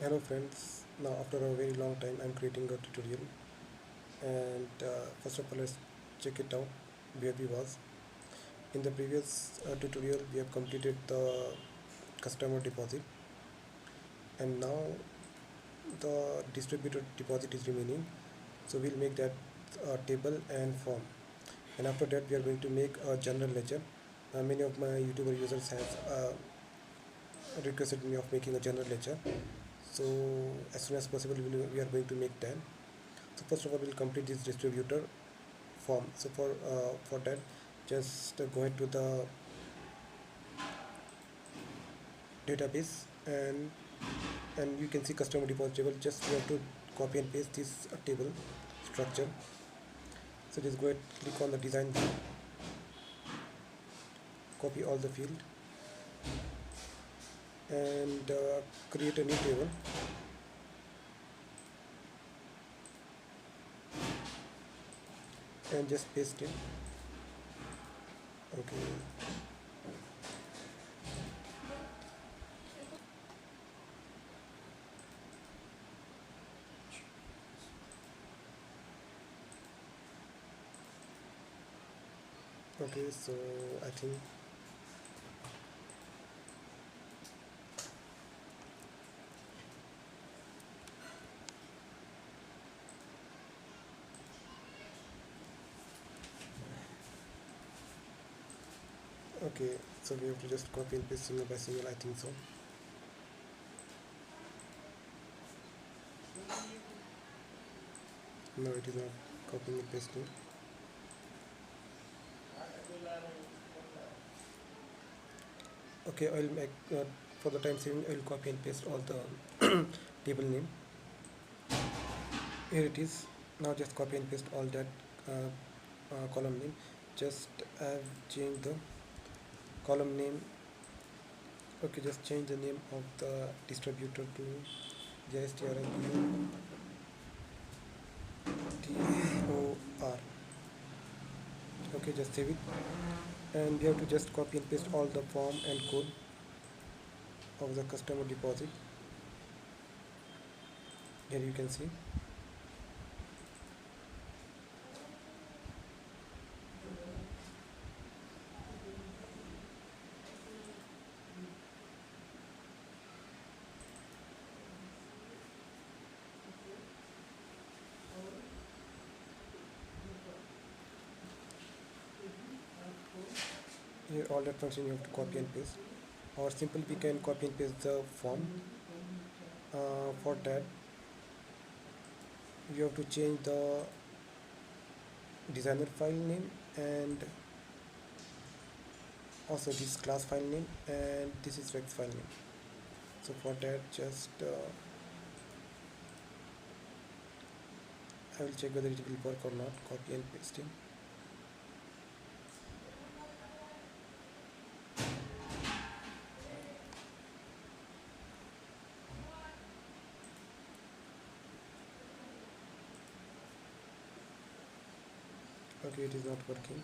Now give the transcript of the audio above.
Hello friends, now after a very long time I'm creating a tutorial and first of all let's check it out where we was. In the previous tutorial we have completed the customer deposit and now the distributor deposit is remaining. So we'll make that table and form, and after that we are going to make a general ledger. Many of my YouTuber users have requested me of making a general ledger. So as soon as possible we are going to make that. So first of all we'll complete this distributor form. So for that just go ahead to the database and you can see customer deposit table. Just you have to copy and paste this table structure. So just go ahead, click on the design, copy all the field and create a new table and just paste it. Okay. Okay, so I think okay, so we have to just copy and paste single by single, I think so. No, it is not copying and pasting. Okay, I'll make for the time saving I'll copy and paste all the table name. Here it is. Now just copy and paste all that column name. Just I've changed the column name. Okay, just change the name of the distributor to JSTRLUTOR. Okay, just save it. And we have to just copy and paste all the form and code of the customer deposit. Here you can see. Here all that function you have to copy and paste, or simply we can copy and paste the form. For that you have to change the designer file name and also this class file name, and this is rex file name. So for that just I will check whether it will work or not. Copy and pasting. Okay, it is not working.